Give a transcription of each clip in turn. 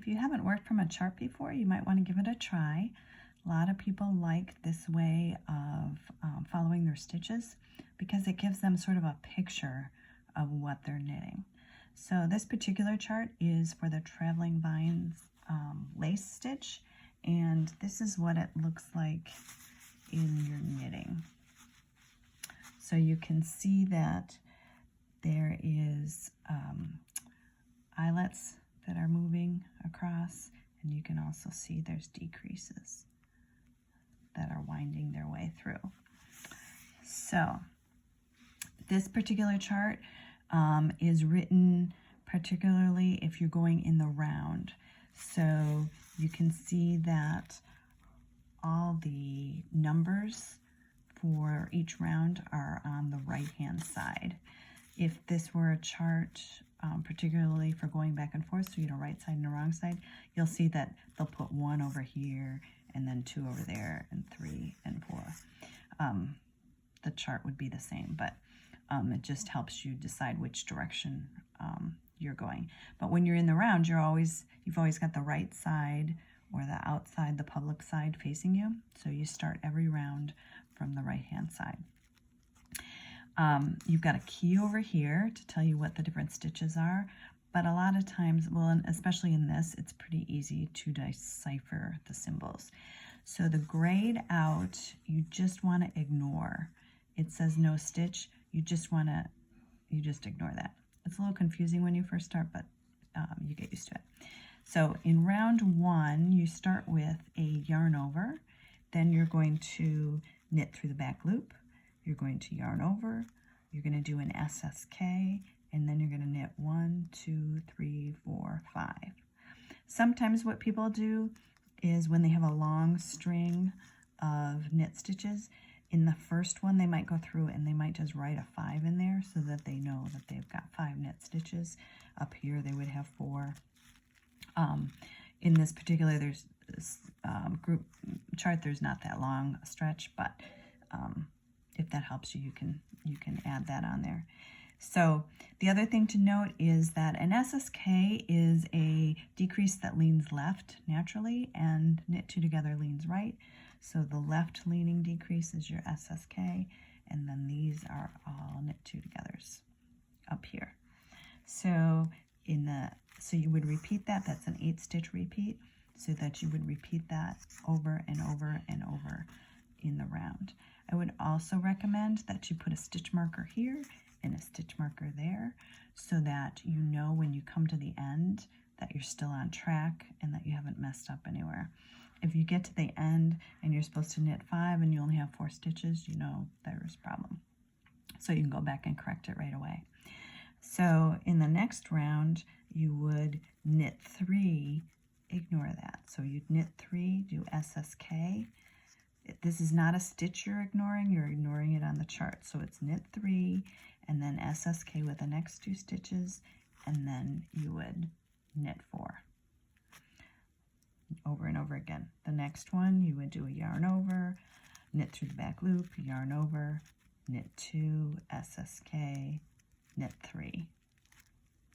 if you haven't worked from a chart before, you might want to give it a try. A lot of people like this way of following their stitches because it gives them sort of a picture of what they're knitting. So this particular chart is for the Traveling Vines lace stitch, and this is what it looks like in your knitting. So you can see that there is eyelets that are moving across, and you can also see there's decreases that are winding their way through. So this particular chart is written particularly if you're going in the round. So you can see that all the numbers for each round are on the right hand side. If this were a chart particularly for going back and forth, so you know, right side and the wrong side, you'll see that they'll put 1 over here and then 2 over there and 3 and 4. The chart would be the same, but it just helps you decide which direction you're going. But when you're in the round, you've always got the right side or the outside, the public side facing you. So you start every round from the right hand side. You've got a key over here to tell you what the different stitches are, but a lot of times, well, and especially in this, it's pretty easy to decipher the symbols. So the grayed out, you just want to ignore. It says no stitch. You just ignore that. It's a little confusing when you first start, but you get used to it. So in round 1, you start with a yarn over, then you're going to knit through the back loop. You're going to yarn over, you're going to do an SSK, and then you're going to knit 1, 2, 3, 4, 5. Sometimes what people do is when they have a long string of knit stitches, in the first one they might go through and they might just write a 5 in there so that they know that they've got 5 knit stitches. Up here they would have 4. In this particular group chart, there's not that long a stretch, but if that helps you, you can add that on there. So the other thing to note is that an SSK is a decrease that leans left naturally, and knit 2 together leans right. So the left leaning decrease is your SSK, and then these are all knit 2 togethers up here. So you would repeat that. That's an 8-stitch repeat, so that you would repeat that over and over and over in the round. I would also recommend that you put a stitch marker here and a stitch marker there so that you know when you come to the end that you're still on track and that you haven't messed up anywhere. If you get to the end and you're supposed to knit 5 and you only have 4 stitches, you know there's a problem. So you can go back and correct it right away. So in the next round, you would knit 3, ignore that. So you'd knit 3, do SSK. This is not a stitch you're ignoring it on the chart. So it's knit 3 and then SSK with the next 2 stitches, and then you would knit 4 over and over again. The next one, you would do a yarn over, knit through the back loop, yarn over, knit 2, SSK, knit 3,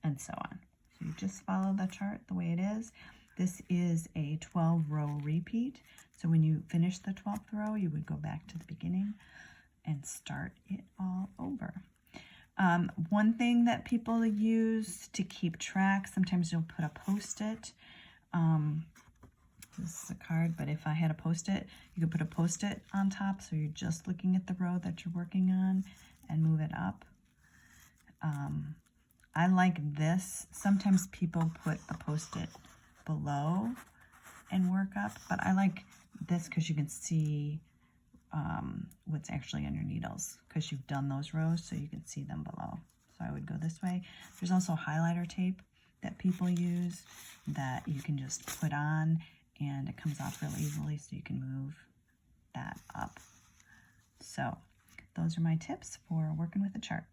and so on. So you just follow the chart the way it is. This is a 12-row repeat. So when you finish the 12th row, you would go back to the beginning and start it all over. One thing that people use to keep track, sometimes you'll put a post-it. This is a card, but if I had a post-it, you could put a post-it on top, so you're just looking at the row that you're working on and move it up. I like this. Sometimes people put a post-it below and work up, but I like this because you can see what's actually on your needles because you've done those rows, so you can see them below. So I would go this way. There's also highlighter tape that people use that you can just put on, and it comes off real easily, so you can move that up. So those are my tips for working with a chart.